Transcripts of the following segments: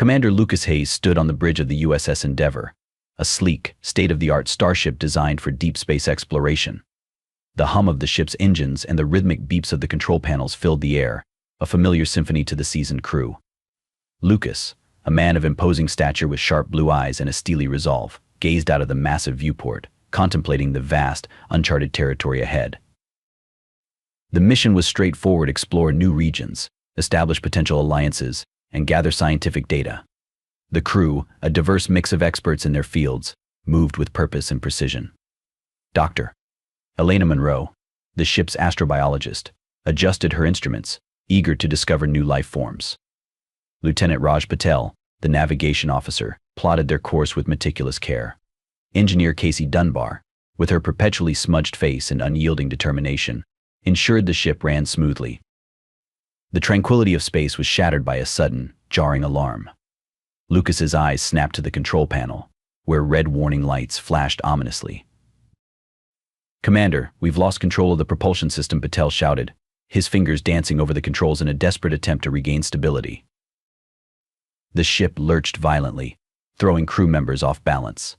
Commander Lucas Hayes stood on the bridge of the USS Endeavour, a sleek, state-of-the-art starship designed for deep space exploration. The hum of the ship's engines and the rhythmic beeps of the control panels filled the air, a familiar symphony to the seasoned crew. Lucas, a man of imposing stature with sharp blue eyes and a steely resolve, gazed out of the massive viewport, contemplating the vast, uncharted territory ahead. The mission was straightforward: explore new regions, establish potential alliances, and gather scientific data. The crew, a diverse mix of experts in their fields, moved with purpose and precision. Dr. Elena Monroe, the ship's astrobiologist, adjusted her instruments, eager to discover new life forms. Lieutenant Raj Patel, the navigation officer, plotted their course with meticulous care. Engineer Casey Dunbar, with her perpetually smudged face and unyielding determination, ensured the ship ran smoothly. The tranquility of space was shattered by a sudden, jarring alarm. Lucas's eyes snapped to the control panel, where red warning lights flashed ominously. "Commander, we've lost control of the propulsion system," Patel shouted, his fingers dancing over the controls in a desperate attempt to regain stability. The ship lurched violently, throwing crew members off balance.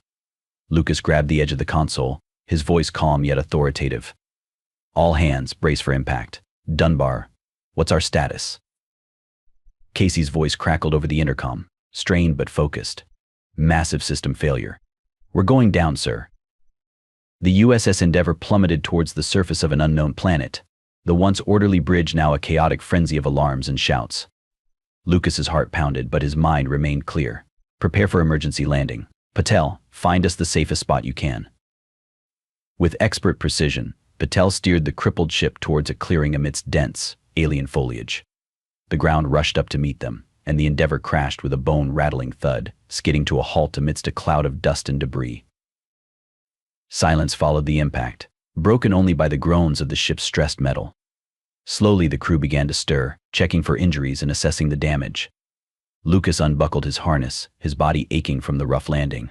Lucas grabbed the edge of the console, his voice calm yet authoritative. "All hands, brace for impact. Dunbar, what's our status?" Casey's voice crackled over the intercom, strained but focused. "Massive system failure. We're going down, sir." The USS Endeavour plummeted towards the surface of an unknown planet, the once orderly bridge now a chaotic frenzy of alarms and shouts. Lucas's heart pounded, but his mind remained clear. "Prepare for emergency landing. Patel, find us the safest spot you can." With expert precision, Patel steered the crippled ship towards a clearing amidst dense, alien foliage. The ground rushed up to meet them, and the Endeavour crashed with a bone-rattling thud, skidding to a halt amidst a cloud of dust and debris. Silence followed the impact, broken only by the groans of the ship's stressed metal. Slowly the crew began to stir, checking for injuries and assessing the damage. Lucas unbuckled his harness, his body aching from the rough landing.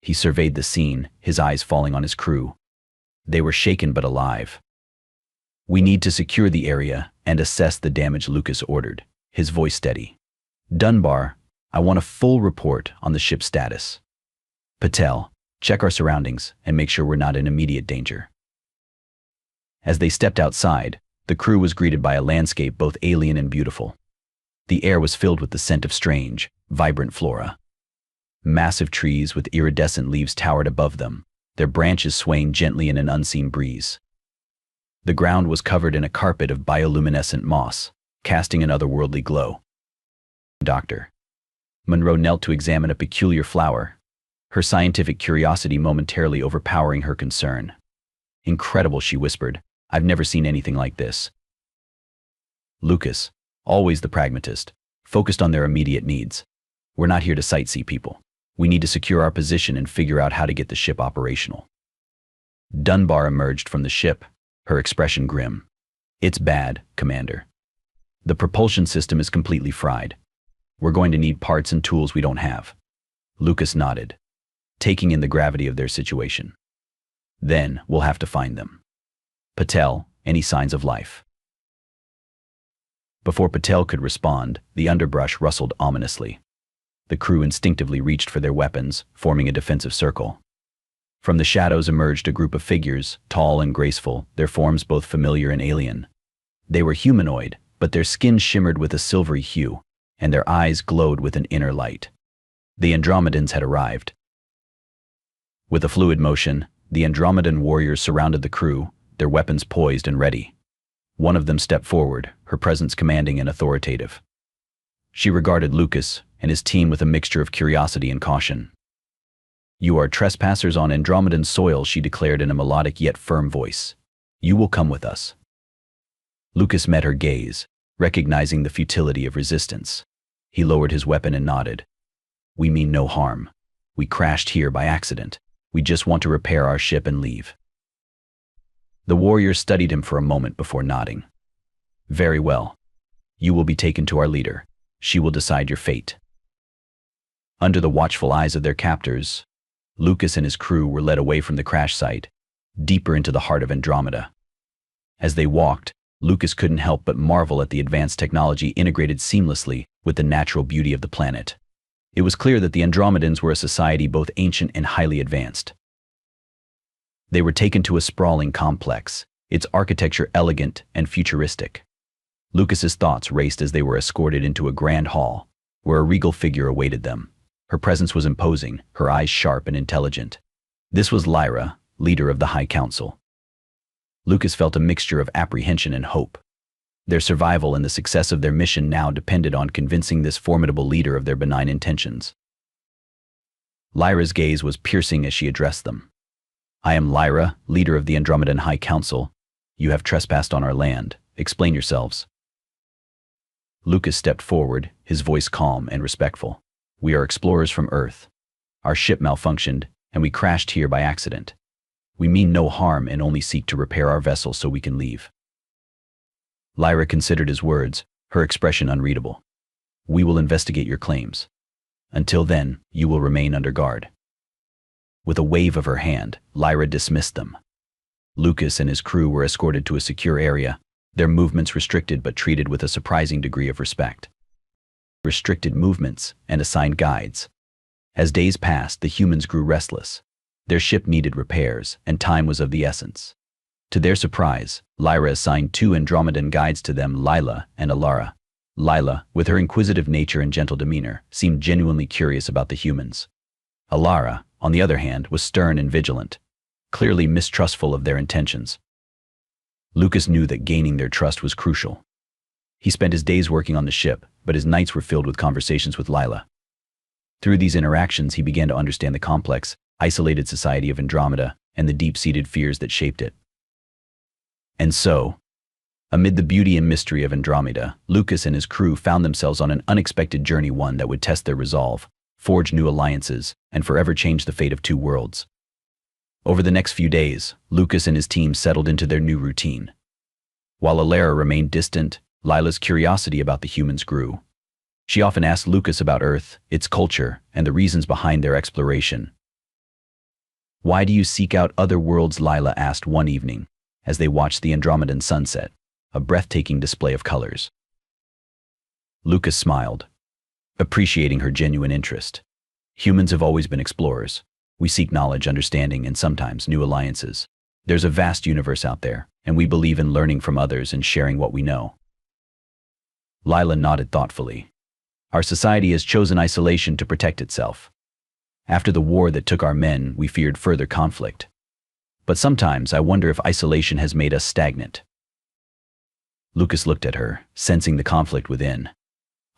He surveyed the scene, his eyes falling on his crew. They were shaken but alive. "We need to secure the area and assess the damage," Lucas ordered, his voice steady. "Dunbar, I want a full report on the ship's status. Patel, check our surroundings and make sure we're not in immediate danger." As they stepped outside, the crew was greeted by a landscape both alien and beautiful. The air was filled with the scent of strange, vibrant flora. Massive trees with iridescent leaves towered above them, their branches swaying gently in an unseen breeze. The ground was covered in a carpet of bioluminescent moss, casting an otherworldly glow. Dr. Monroe knelt to examine a peculiar flower, her scientific curiosity momentarily overpowering her concern. "Incredible," she whispered. "I've never seen anything like this." Lucas, always the pragmatist, focused on their immediate needs. "We're not here to sightsee, people. We need to secure our position and figure out how to get the ship operational." Dunbar emerged from the ship, her expression grim. "It's bad, Commander. The propulsion system is completely fried. We're going to need parts and tools we don't have." Lucas nodded, taking in the gravity of their situation. "Then we'll have to find them. Patel, any signs of life?" Before Patel could respond, the underbrush rustled ominously. The crew instinctively reached for their weapons, forming a defensive circle. From the shadows emerged a group of figures, tall and graceful, their forms both familiar and alien. They were humanoid, but their skin shimmered with a silvery hue, and their eyes glowed with an inner light. The Andromedans had arrived. With a fluid motion, the Andromedan warriors surrounded the crew, their weapons poised and ready. One of them stepped forward, her presence commanding and authoritative. She regarded Lucas and his team with a mixture of curiosity and caution. "You are trespassers on Andromedan soil," she declared in a melodic yet firm voice. "You will come with us." Lucas met her gaze, recognizing the futility of resistance. He lowered his weapon and nodded. "We mean no harm. We crashed here by accident. We just want to repair our ship and leave." The warrior studied him for a moment before nodding. "Very well. You will be taken to our leader. She will decide your fate." Under the watchful eyes of their captors, Lucas and his crew were led away from the crash site, deeper into the heart of Andromeda. As they walked, Lucas couldn't help but marvel at the advanced technology integrated seamlessly with the natural beauty of the planet. It was clear that the Andromedans were a society both ancient and highly advanced. They were taken to a sprawling complex, its architecture elegant and futuristic. Lucas's thoughts raced as they were escorted into a grand hall, where a regal figure awaited them. Her presence was imposing, her eyes sharp and intelligent. This was Lyra, leader of the High Council. Lucas felt a mixture of apprehension and hope. Their survival and the success of their mission now depended on convincing this formidable leader of their benign intentions. Lyra's gaze was piercing as she addressed them. "I am Lyra, leader of the Andromedan High Council. You have trespassed on our land. Explain yourselves." Lucas stepped forward, his voice calm and respectful. "We are explorers from Earth. Our ship malfunctioned, and we crashed here by accident. We mean no harm and only seek to repair our vessel so we can leave." Lyra considered his words, her expression unreadable. "We will investigate your claims. Until then, you will remain under guard." With a wave of her hand, Lyra dismissed them. Lucas and his crew were escorted to a secure area, their movements restricted but treated with a surprising degree of respect. Restricted movements and assigned guides. As days passed, the humans grew restless. Their ship needed repairs, and time was of the essence. To their surprise, Lyra assigned 2 Andromedan guides to them, Lila and Alara. Lila, with her inquisitive nature and gentle demeanor, seemed genuinely curious about the humans. Alara, on the other hand, was stern and vigilant, clearly mistrustful of their intentions. Lucas knew that gaining their trust was crucial. He spent his days working on the ship, but his nights were filled with conversations with Lila. Through these interactions, he began to understand the complex, isolated society of Andromeda and the deep-seated fears that shaped it. And so, amid the beauty and mystery of Andromeda, Lucas and his crew found themselves on an unexpected journey, one that would test their resolve, forge new alliances, and forever change the fate of 2 worlds. Over the next few days, Lucas and his team settled into their new routine. While Alara remained distant, Lila's curiosity about the humans grew. She often asked Lucas about Earth, its culture, and the reasons behind their exploration. "Why do you seek out other worlds?" Lila asked one evening, as they watched the Andromedan sunset, a breathtaking display of colors. Lucas smiled, appreciating her genuine interest. "Humans have always been explorers. We seek knowledge, understanding, and sometimes new alliances. There's a vast universe out there, and we believe in learning from others and sharing what we know." Lila nodded thoughtfully. "Our society has chosen isolation to protect itself. After the war that took our men, we feared further conflict. But sometimes I wonder if isolation has made us stagnant." Lucas looked at her, sensing the conflict within.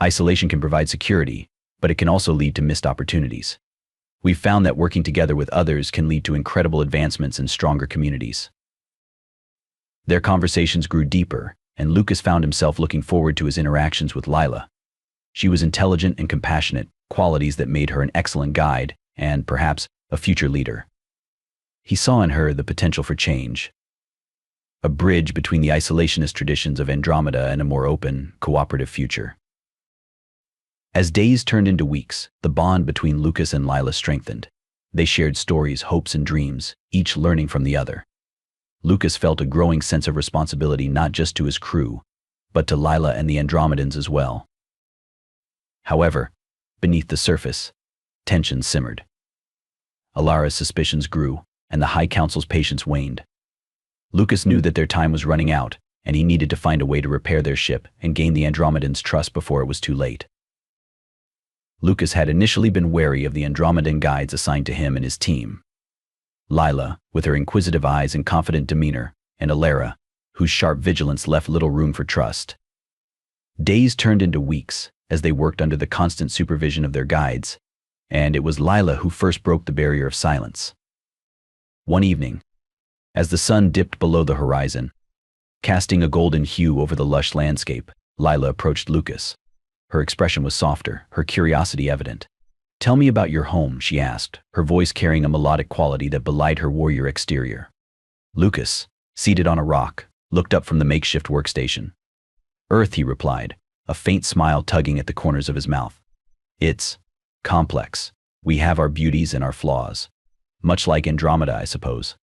Isolation can provide security, but it can also lead to missed opportunities. We've found that working together with others can lead to incredible advancements and stronger communities. Their conversations grew deeper, and Lucas found himself looking forward to his interactions with Lila. She was intelligent and compassionate, qualities that made her an excellent guide and, perhaps, a future leader. He saw in her the potential for change, a bridge between the isolationist traditions of Andromeda and a more open, cooperative future. As days turned into weeks, the bond between Lucas and Lila strengthened. They shared stories, hopes, and dreams, each learning from the other. Lucas felt a growing sense of responsibility not just to his crew, but to Lila and the Andromedans as well. However, beneath the surface, tension simmered. Alara's suspicions grew, and the High Council's patience waned. Lucas knew that their time was running out, and he needed to find a way to repair their ship and gain the Andromedans' trust before it was too late. Lucas had initially been wary of the Andromedan guides assigned to him and his team. Lila, with her inquisitive eyes and confident demeanor, and Alara, whose sharp vigilance left little room for trust. Days turned into weeks as they worked under the constant supervision of their guides, and it was Lila who first broke the barrier of silence. One evening, as the sun dipped below the horizon, casting a golden hue over the lush landscape, Lila approached Lucas. Her expression was softer, her curiosity evident. "Tell me about your home," she asked, her voice carrying a melodic quality that belied her warrior exterior. Lucas, seated on a rock, looked up from the makeshift workstation. "Earth," he replied, a faint smile tugging at the corners of his mouth. "It's complex. We have our beauties and our flaws. Much like Andromeda, I suppose."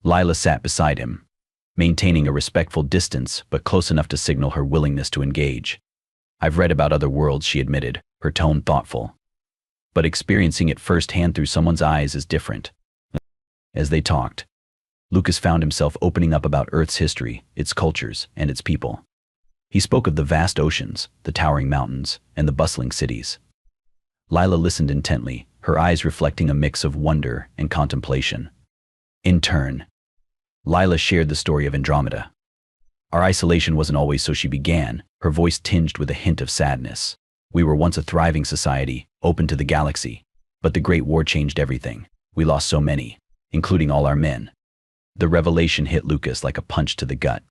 Lila sat beside him, maintaining a respectful distance but close enough to signal her willingness to engage. "I've read about other worlds," she admitted, her tone thoughtful. But experiencing it firsthand through someone's eyes is different. As they talked, Lucas found himself opening up about Earth's history, its cultures, and its people. He spoke of the vast oceans, the towering mountains, and the bustling cities. Lila listened intently, her eyes reflecting a mix of wonder and contemplation. In turn, Lila shared the story of Andromeda. Our isolation wasn't always so, she began, her voice tinged with a hint of sadness. We were once a thriving society, open to the galaxy. But the Great War changed everything. We lost so many, including all our men. The revelation hit Lucas like a punch to the gut.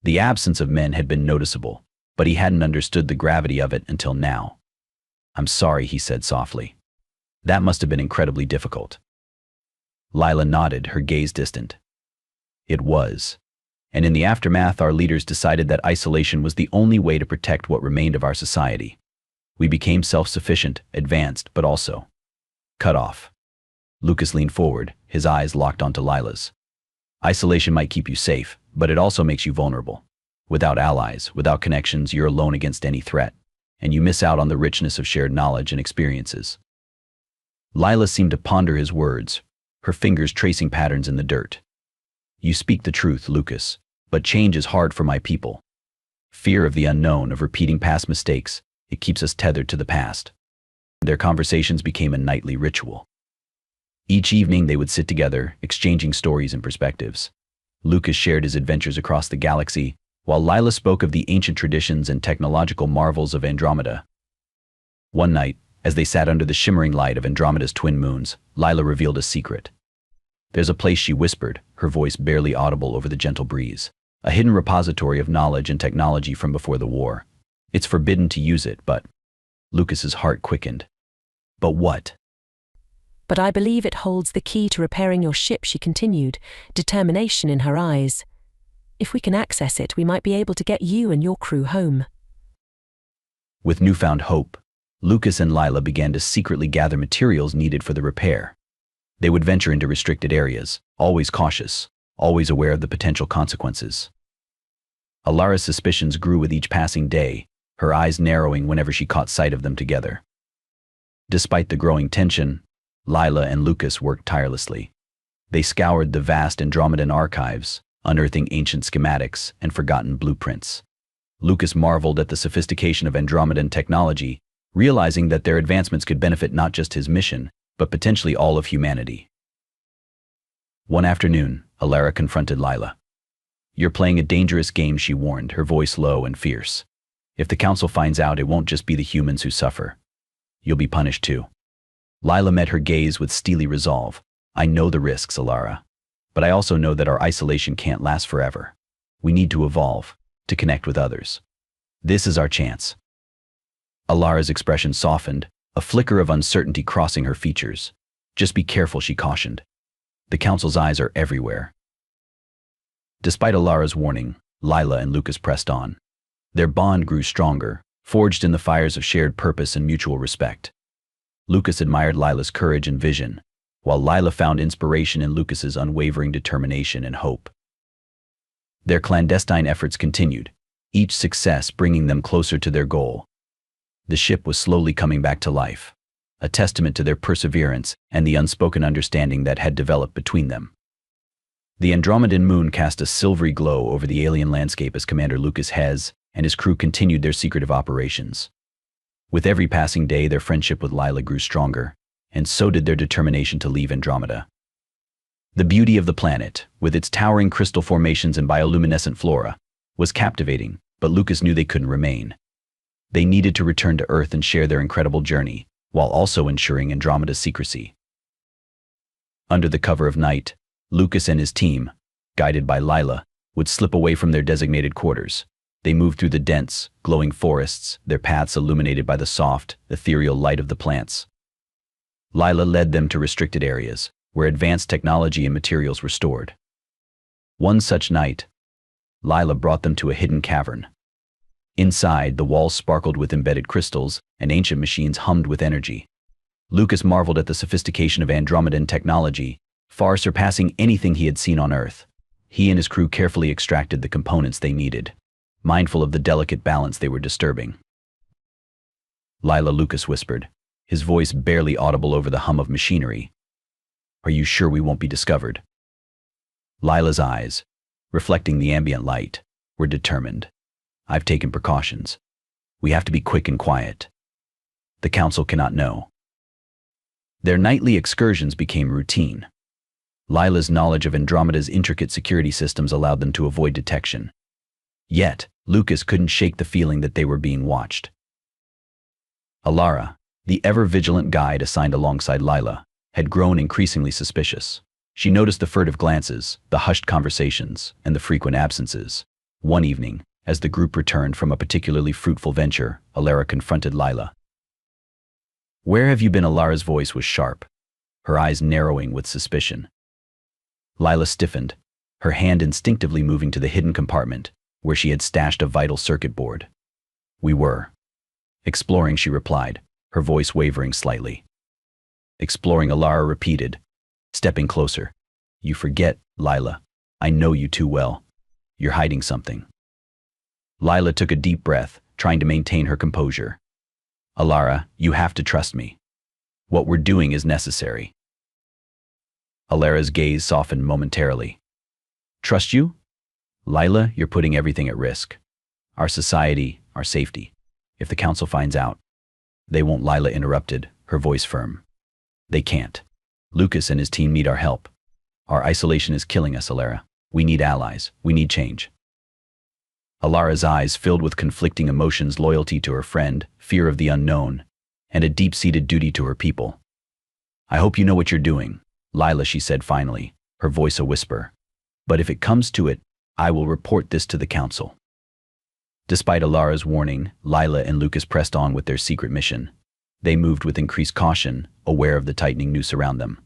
The absence of men had been noticeable, but he hadn't understood the gravity of it until now. "I'm sorry," he said softly. "That must have been incredibly difficult." Lila nodded, her gaze distant. "It was. And in the aftermath, our leaders decided that isolation was the only way to protect what remained of our society. We became self-sufficient, advanced, but also cut off." Lucas leaned forward, his eyes locked onto Lila's. "Isolation might keep you safe, but it also makes you vulnerable. Without allies, without connections, you're alone against any threat, and you miss out on the richness of shared knowledge and experiences." Lila seemed to ponder his words, her fingers tracing patterns in the dirt. "You speak the truth, Lucas, but change is hard for my people. Fear of the unknown, of repeating past mistakes, it keeps us tethered to the past." Their conversations became a nightly ritual. Each evening they would sit together, exchanging stories and perspectives. Lucas shared his adventures across the galaxy, while Lila spoke of the ancient traditions and technological marvels of Andromeda. One night, as they sat under the shimmering light of Andromeda's twin moons, Lila revealed a secret. "There's a place," she whispered, her voice barely audible over the gentle breeze. "A hidden repository of knowledge and technology from before the war. It's forbidden to use it, but..." Lucas's heart quickened. "But what?" "But I believe it holds the key to repairing your ship," she continued, determination in her eyes. "If we can access it, we might be able to get you and your crew home." With newfound hope, Lucas and Lila began to secretly gather materials needed for the repair. They would venture into restricted areas, always cautious, always aware of the potential consequences. Alara's suspicions grew with each passing day, her eyes narrowing whenever she caught sight of them together. Despite the growing tension, Lila and Lucas worked tirelessly. They scoured the vast Andromedan archives, unearthing ancient schematics and forgotten blueprints. Lucas marveled at the sophistication of Andromedan technology, realizing that their advancements could benefit not just his mission, but potentially all of humanity. One afternoon, Alara confronted Lila. "You're playing a dangerous game," she warned, her voice low and fierce. "If the Council finds out, it won't just be the humans who suffer. You'll be punished too." Lila met her gaze with steely resolve. "I know the risks, Alara. But I also know that our isolation can't last forever. We need to evolve, to connect with others. This is our chance." Alara's expression softened, a flicker of uncertainty crossing her features. "Just be careful," she cautioned. "The Council's eyes are everywhere." Despite Alara's warning, Lila and Lucas pressed on. Their bond grew stronger, forged in the fires of shared purpose and mutual respect. Lucas admired Lila's courage and vision, while Lila found inspiration in Lucas's unwavering determination and hope. Their clandestine efforts continued, each success bringing them closer to their goal. The ship was slowly coming back to life, a testament to their perseverance and the unspoken understanding that had developed between them. The Andromedan moon cast a silvery glow over the alien landscape as Commander Lucas Hez and his crew continued their secretive operations. With every passing day, their friendship with Lila grew stronger, and so did their determination to leave Andromeda. The beauty of the planet, with its towering crystal formations and bioluminescent flora, was captivating, but Lucas knew they couldn't remain. They needed to return to Earth and share their incredible journey, while also ensuring Andromeda's secrecy. Under the cover of night, Lucas and his team, guided by Lila, would slip away from their designated quarters. They moved through the dense, glowing forests, their paths illuminated by the soft, ethereal light of the plants. Lila led them to restricted areas, where advanced technology and materials were stored. One such night, Lila brought them to a hidden cavern. Inside, the walls sparkled with embedded crystals, and ancient machines hummed with energy. Lucas marveled at the sophistication of Andromedan technology, far surpassing anything he had seen on Earth. He and his crew carefully extracted the components they needed, mindful of the delicate balance they were disturbing. Lila, Lucas whispered, his voice barely audible over the hum of machinery. Are you sure we won't be discovered? Lila's eyes, reflecting the ambient light, were determined. I've taken precautions. We have to be quick and quiet. The council cannot know. Their nightly excursions became routine. Lila's knowledge of Andromeda's intricate security systems allowed them to avoid detection. Yet, Lucas couldn't shake the feeling that they were being watched. Alara, the ever-vigilant guide assigned alongside Lila, had grown increasingly suspicious. She noticed the furtive glances, the hushed conversations, and the frequent absences. One evening, as the group returned from a particularly fruitful venture, Alara confronted Lila. Where have you been? Alara's voice was sharp, her eyes narrowing with suspicion. Lila stiffened, her hand instinctively moving to the hidden compartment, where she had stashed a vital circuit board. We were exploring, she replied, her voice wavering slightly. Exploring, Alara repeated, stepping closer. You forget, Lila. I know you too well. You're hiding something. Lila took a deep breath, trying to maintain her composure. Alara, you have to trust me. What we're doing is necessary. Alara's gaze softened momentarily. Trust you? Lila, you're putting everything at risk. Our society, our safety. If the council finds out, they won't. Lila interrupted, her voice firm. They can't. Lucas and his team need our help. Our isolation is killing us, Alara. We need allies. We need change. Alara's eyes filled with conflicting emotions: loyalty to her friend, fear of the unknown, and a deep-seated duty to her people. I hope you know what you're doing, Lila, she said finally, her voice a whisper. But if it comes to it, I will report this to the council. Despite Alara's warning, Lila and Lucas pressed on with their secret mission. They moved with increased caution, aware of the tightening noose around them.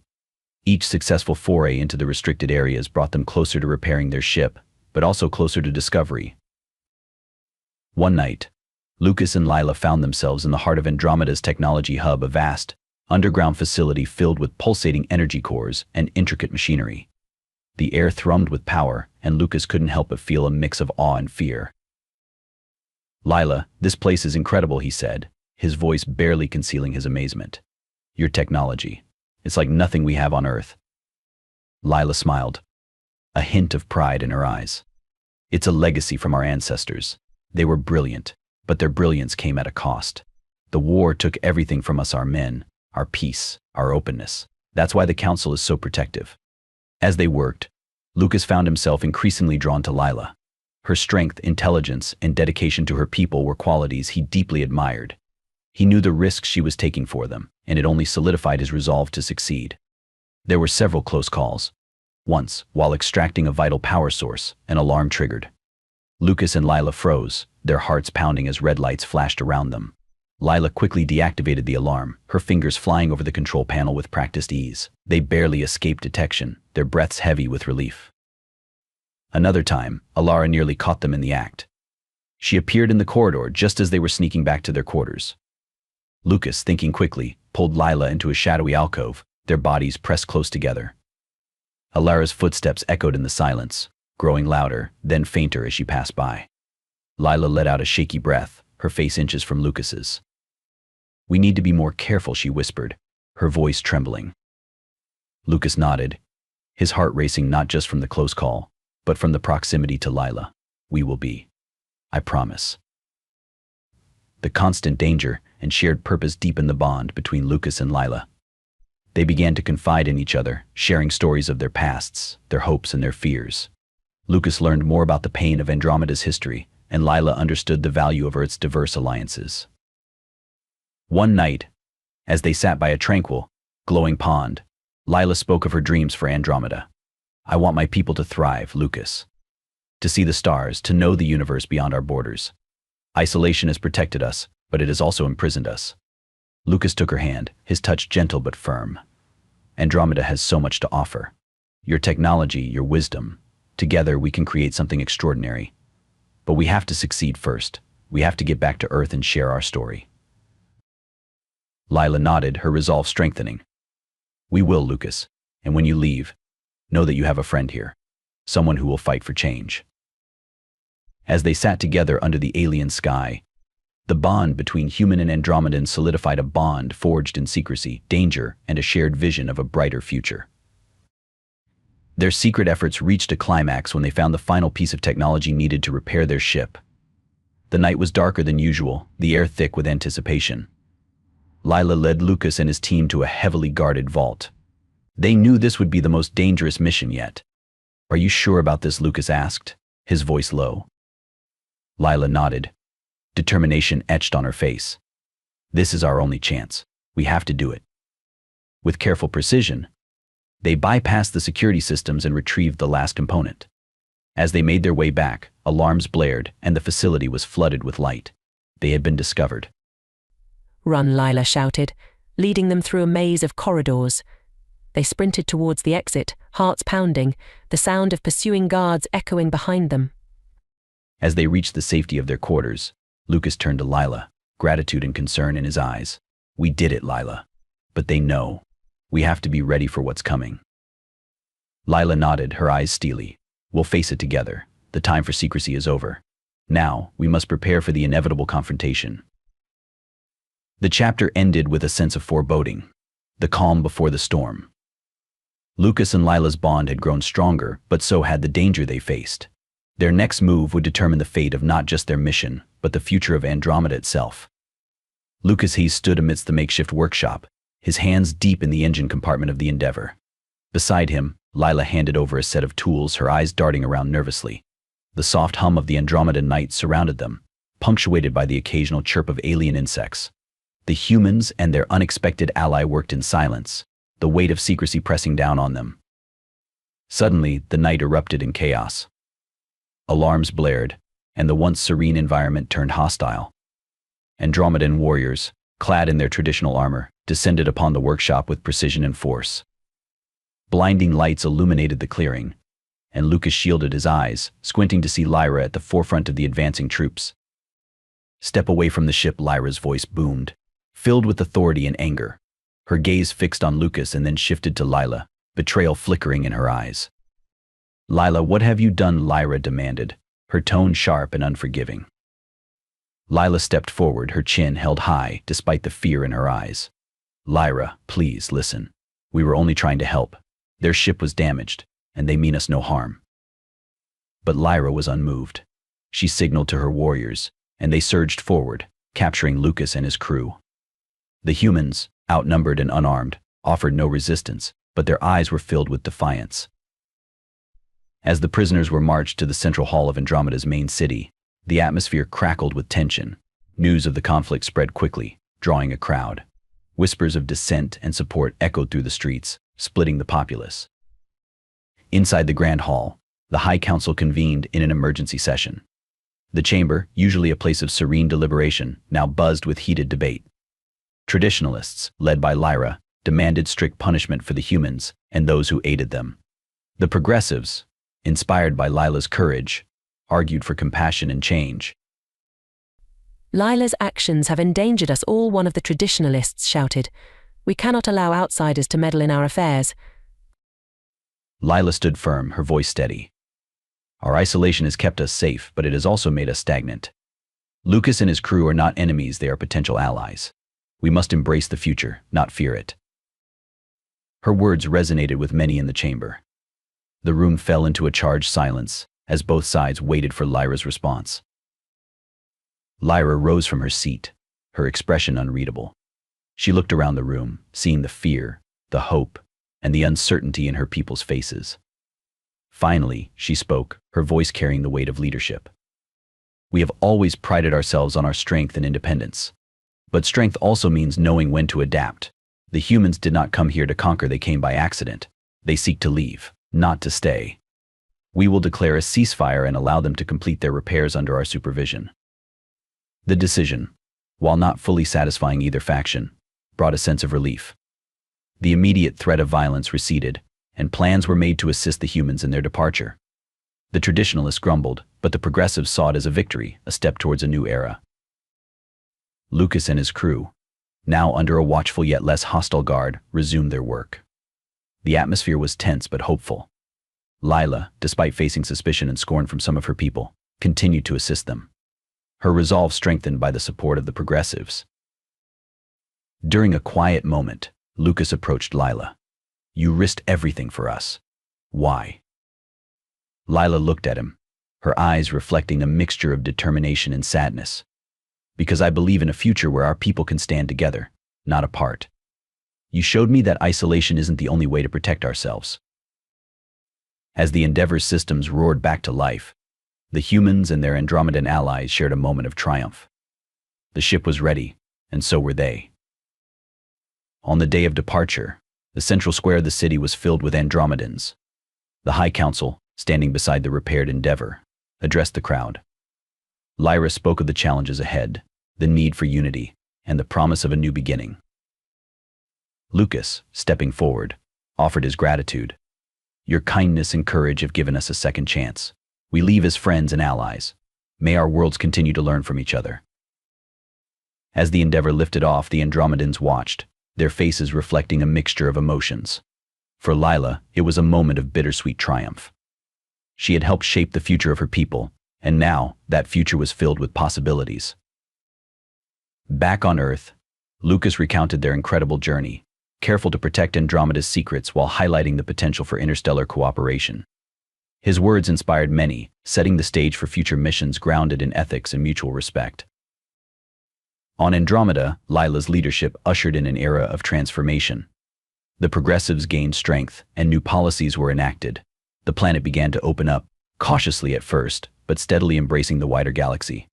Each successful foray into the restricted areas brought them closer to repairing their ship, but also closer to discovery. One night, Lucas and Lila found themselves in the heart of Andromeda's technology hub, a vast, underground facility filled with pulsating energy cores and intricate machinery. The air thrummed with power, and Lucas couldn't help but feel a mix of awe and fear. Lila, this place is incredible, he said, his voice barely concealing his amazement. Your technology. It's like nothing we have on Earth. Lila smiled, a hint of pride in her eyes. It's a legacy from our ancestors. They were brilliant, but their brilliance came at a cost. The war took everything from us: our men, our peace, our openness. That's why the council is so protective. As they worked, Lucas found himself increasingly drawn to Lila. Her strength, intelligence, and dedication to her people were qualities he deeply admired. He knew the risks she was taking for them, and it only solidified his resolve to succeed. There were several close calls. Once, while extracting a vital power source, an alarm triggered. Lucas and Lila froze, their hearts pounding as red lights flashed around them. Lila quickly deactivated the alarm, her fingers flying over the control panel with practiced ease. They barely escaped detection, their breaths heavy with relief. Another time, Alara nearly caught them in the act. She appeared in the corridor just as they were sneaking back to their quarters. Lucas, thinking quickly, pulled Lila into a shadowy alcove, their bodies pressed close together. Alara's footsteps echoed in the silence, growing louder, then fainter as she passed by. Lila let out a shaky breath, her face inches from Lucas's. We need to be more careful, she whispered, her voice trembling. Lucas nodded, his heart racing not just from the close call, but from the proximity to Lila. We will be. I promise. The constant danger and shared purpose deepened the bond between Lucas and Lila. They began to confide in each other, sharing stories of their pasts, their hopes, and their fears. Lucas learned more about the pain of Andromeda's history, and Lila understood the value of Earth's diverse alliances. One night, as they sat by a tranquil, glowing pond, Lila spoke of her dreams for Andromeda. I want my people to thrive, Lucas. To see the stars, to know the universe beyond our borders. Isolation has protected us, but it has also imprisoned us. Lucas took her hand, his touch gentle but firm. Andromeda has so much to offer. Your technology, your wisdom. Together we can create something extraordinary. But we have to succeed first. We have to get back to Earth and share our story. Lila nodded, her resolve strengthening. We will, Lucas. And when you leave, know that you have a friend here. Someone who will fight for change. As they sat together under the alien sky, The bond between human and Andromedan solidified a bond forged in secrecy, danger, and a shared vision of a brighter future. Their secret efforts reached a climax when they found the final piece of technology needed to repair their ship. The night was darker than usual, the air thick with anticipation. Lila led Lucas and his team to a heavily guarded vault. They knew this would be the most dangerous mission yet. "Are you sure about this?" Lucas asked, his voice low. Lila nodded, determination etched on her face. "This is our only chance. We have to do it." With careful precision, they bypassed the security systems and retrieved the last component. As they made their way back, alarms blared and the facility was flooded with light. They had been discovered. "Run," Lila shouted, leading them through a maze of corridors. They sprinted towards the exit, hearts pounding, the sound of pursuing guards echoing behind them. As they reached the safety of their quarters, Lucas turned to Lila, gratitude and concern in his eyes. "We did it, Lila. But they know. We have to be ready for what's coming." Lila nodded, her eyes steely. "We'll face it together. The time for secrecy is over. Now, we must prepare for the inevitable confrontation." The chapter ended with a sense of foreboding, the calm before the storm. Lucas and Lila's bond had grown stronger, but so had the danger they faced. Their next move would determine the fate of not just their mission, but the future of Andromeda itself. Lucas Hayes stood amidst the makeshift workshop, his hands deep in the engine compartment of the Endeavor. Beside him, Lila handed over a set of tools, her eyes darting around nervously. The soft hum of the Andromeda night surrounded them, punctuated by the occasional chirp of alien insects. The humans and their unexpected ally worked in silence, the weight of secrecy pressing down on them. Suddenly, the night erupted in chaos. Alarms blared, and the once serene environment turned hostile. Andromedan warriors, clad in their traditional armor, descended upon the workshop with precision and force. Blinding lights illuminated the clearing, and Lucas shielded his eyes, squinting to see Lyra at the forefront of the advancing troops. "Step away from the ship," Lyra's voice boomed, filled with authority and anger. Her gaze fixed on Lucas and then shifted to Lila, betrayal flickering in her eyes. "Lila, what have you done?" Lyra demanded, her tone sharp and unforgiving. Lila stepped forward, her chin held high despite the fear in her eyes. "Lyra, please listen. We were only trying to help. Their ship was damaged, and they mean us no harm." But Lyra was unmoved. She signaled to her warriors, and they surged forward, capturing Lucas and his crew. The humans, outnumbered and unarmed, offered no resistance, but their eyes were filled with defiance. As the prisoners were marched to the central hall of Andromeda's main city, the atmosphere crackled with tension. News of the conflict spread quickly, drawing a crowd. Whispers of dissent and support echoed through the streets, splitting the populace. Inside the Grand Hall, the High Council convened in an emergency session. The chamber, usually a place of serene deliberation, now buzzed with heated debate. Traditionalists, led by Lyra, demanded strict punishment for the humans and those who aided them. The progressives, inspired by Lila's courage, argued for compassion and change. "Lila's actions have endangered us all," one of the traditionalists shouted. "We cannot allow outsiders to meddle in our affairs." Lila stood firm, her voice steady. "Our isolation has kept us safe, but it has also made us stagnant. Lucas and his crew are not enemies, they are potential allies. We must embrace the future, not fear it." Her words resonated with many in the chamber. The room fell into a charged silence as both sides waited for Lyra's response. Lyra rose from her seat, her expression unreadable. She looked around the room, seeing the fear, the hope, and the uncertainty in her people's faces. Finally, she spoke, her voice carrying the weight of leadership. "We have always prided ourselves on our strength and independence. But strength also means knowing when to adapt. The humans did not come here to conquer, they came by accident. They seek to leave, not to stay. We will declare a ceasefire and allow them to complete their repairs under our supervision." The decision, while not fully satisfying either faction, brought a sense of relief. The immediate threat of violence receded, and plans were made to assist the humans in their departure. The traditionalists grumbled, but the progressives saw it as a victory, a step towards a new era. Lucas and his crew, now under a watchful yet less hostile guard, resumed their work. The atmosphere was tense but hopeful. Lila, despite facing suspicion and scorn from some of her people, continued to assist them. her resolve strengthened by the support of the progressives. During a quiet moment, Lucas approached Lila. "You risked everything for us. Why?" Lila looked at him, her eyes reflecting a mixture of determination and sadness. "Because I believe in a future where our people can stand together, not apart. You showed me that isolation isn't the only way to protect ourselves." As the Endeavor's systems roared back to life, the humans and their Andromedan allies shared a moment of triumph. The ship was ready, and so were they. On the day of departure, the central square of the city was filled with Andromedans. The High Council, standing beside the repaired Endeavor, addressed the crowd. Lyra spoke of the challenges ahead, the need for unity, and the promise of a new beginning. Lucas, stepping forward, offered his gratitude. "Your kindness and courage have given us a second chance. We leave as friends and allies. May our worlds continue to learn from each other." As the Endeavor lifted off, the Andromedans watched, their faces reflecting a mixture of emotions. For Lila, it was a moment of bittersweet triumph. She had helped shape the future of her people, and now that future was filled with possibilities. Back on Earth, Lucas recounted their incredible journey, careful to protect Andromeda's secrets while highlighting the potential for interstellar cooperation. His words inspired many, setting the stage for future missions grounded in ethics and mutual respect. On Andromeda, Lila's leadership ushered in an era of transformation. The progressives gained strength, and new policies were enacted. The planet began to open up, cautiously at first, but steadily embracing the wider galaxy.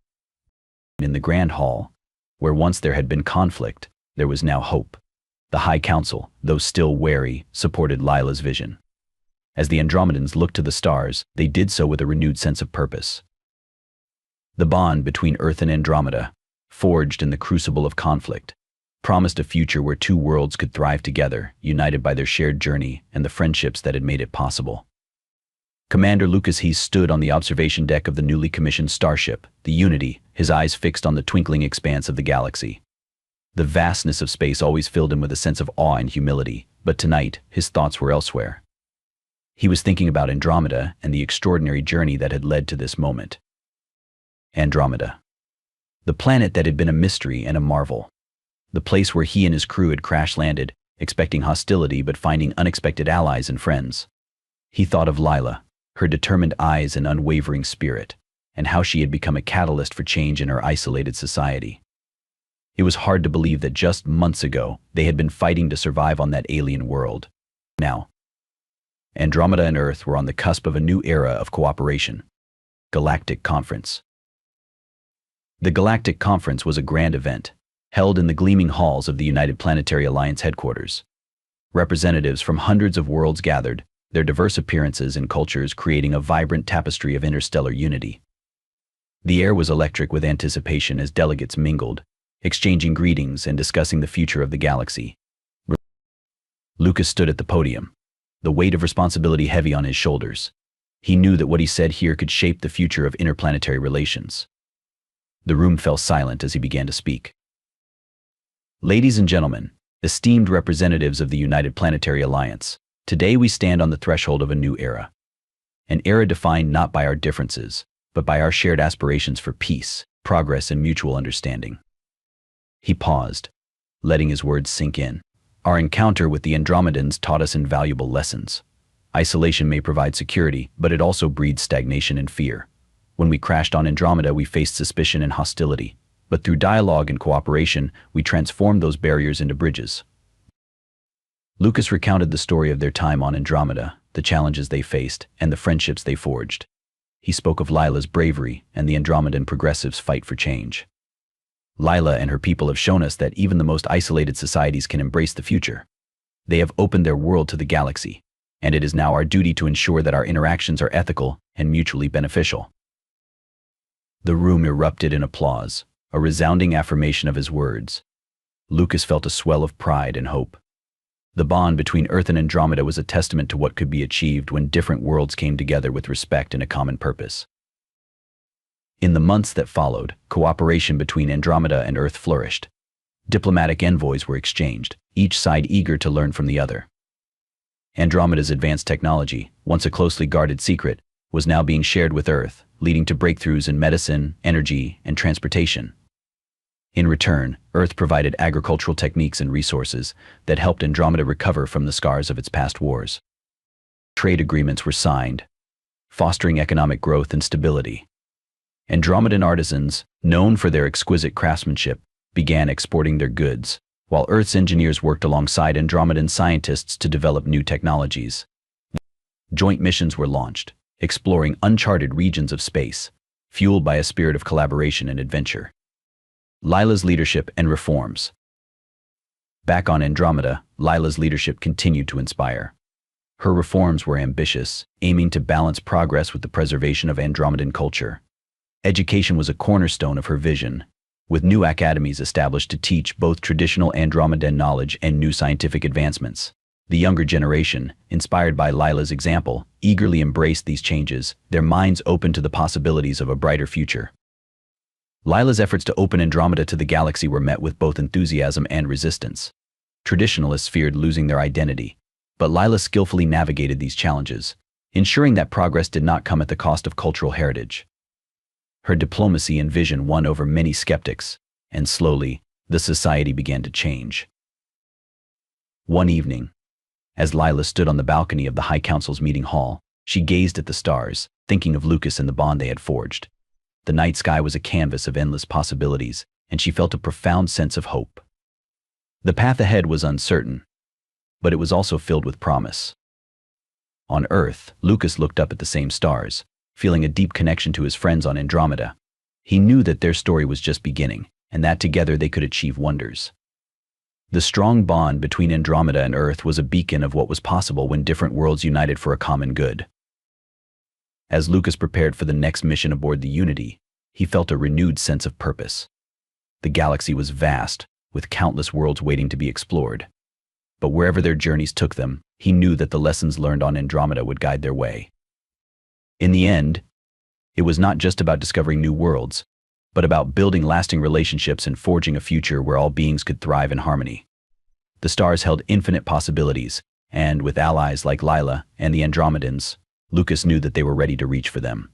In the Grand Hall, where once there had been conflict, there was now hope. The High Council, though still wary, supported Lila's vision. As the Andromedans looked to the stars, they did so with a renewed sense of purpose. The bond between Earth and Andromeda, forged in the crucible of conflict, promised a future where two worlds could thrive together, united by their shared journey and the friendships that had made it possible. Commander Lucas Heath stood on the observation deck of the newly commissioned starship, the Unity, his eyes fixed on the twinkling expanse of the galaxy. The vastness of space always filled him with a sense of awe and humility, but tonight his thoughts were elsewhere. He was thinking about Andromeda and the extraordinary journey that had led to this moment. Andromeda. The planet that had been a mystery and a marvel. The place where he and his crew had crash-landed, expecting hostility but finding unexpected allies and friends. He thought of Lila, her determined eyes and unwavering spirit, and how she had become a catalyst for change in her isolated society. It was hard to believe that just months ago they had been fighting to survive on that alien world. Now, Andromeda and Earth were on the cusp of a new era of cooperation. Galactic Conference. The Galactic Conference was a grand event, held in the gleaming halls of the United Planetary Alliance headquarters. Representatives from hundreds of worlds gathered, their diverse appearances and cultures creating a vibrant tapestry of interstellar unity. The air was electric with anticipation as delegates mingled, exchanging greetings and discussing the future of the galaxy. Lucas stood at the podium, the weight of responsibility heavy on his shoulders. He knew that what he said here could shape the future of interplanetary relations. The room fell silent as he began to speak. "Ladies and gentlemen, esteemed representatives of the United Planetary Alliance, today we stand on the threshold of a new era. An era defined not by our differences, but by our shared aspirations for peace, progress, and mutual understanding." He paused, letting his words sink in. "Our encounter with the Andromedans taught us invaluable lessons. Isolation may provide security, but it also breeds stagnation and fear. When we crashed on Andromeda, we faced suspicion and hostility, but through dialogue and cooperation, we transformed those barriers into bridges." Lucas recounted the story of their time on Andromeda, the challenges they faced, and the friendships they forged. He spoke of Lila's bravery and the Andromedan progressives' fight for change. Lila and her people have shown us that even the most isolated societies can embrace the future. They have opened their world to the galaxy, and it is now our duty to ensure that our interactions are ethical and mutually beneficial. The room erupted in applause, a resounding affirmation of his words. Lucas felt a swell of pride and hope. The bond between Earth and Andromeda was a testament to what could be achieved when different worlds came together with respect and a common purpose. In the months that followed, cooperation between Andromeda and Earth flourished. Diplomatic envoys were exchanged, each side eager to learn from the other. Andromeda's advanced technology, once a closely guarded secret, was now being shared with Earth, leading to breakthroughs in medicine, energy, and transportation. In return, Earth provided agricultural techniques and resources that helped Andromeda recover from the scars of its past wars. Trade agreements were signed, fostering economic growth and stability. Andromedan artisans, known for their exquisite craftsmanship, began exporting their goods, while Earth's engineers worked alongside Andromedan scientists to develop new technologies. Joint missions were launched, exploring uncharted regions of space, fueled by a spirit of collaboration and adventure. Lila's leadership and reforms. Back on Andromeda, Lila's leadership continued to inspire. Her reforms were ambitious, aiming to balance progress with the preservation of Andromedan culture. Education was a cornerstone of her vision, with new academies established to teach both traditional Andromedan knowledge and new scientific advancements. The younger generation, inspired by Lila's example, eagerly embraced these changes, their minds open to the possibilities of a brighter future. Lila's efforts to open Andromeda to the galaxy were met with both enthusiasm and resistance. Traditionalists feared losing their identity, but Lila skillfully navigated these challenges, ensuring that progress did not come at the cost of cultural heritage. Her diplomacy and vision won over many skeptics, and slowly, the society began to change. One evening, as Lila stood on the balcony of the High Council's meeting hall, she gazed at the stars, thinking of Lucas and the bond they had forged. The night sky was a canvas of endless possibilities, and she felt a profound sense of hope. The path ahead was uncertain, but it was also filled with promise. On Earth, Lucas looked up at the same stars, feeling a deep connection to his friends on Andromeda. He knew that their story was just beginning, and that together they could achieve wonders. The strong bond between Andromeda and Earth was a beacon of what was possible when different worlds united for a common good. As Lucas prepared for the next mission aboard the Unity, he felt a renewed sense of purpose. The galaxy was vast, with countless worlds waiting to be explored. But wherever their journeys took them, he knew that the lessons learned on Andromeda would guide their way. In the end, it was not just about discovering new worlds, but about building lasting relationships and forging a future where all beings could thrive in harmony. The stars held infinite possibilities, and with allies like Lila and the Andromedans, Lucas knew that they were ready to reach for them.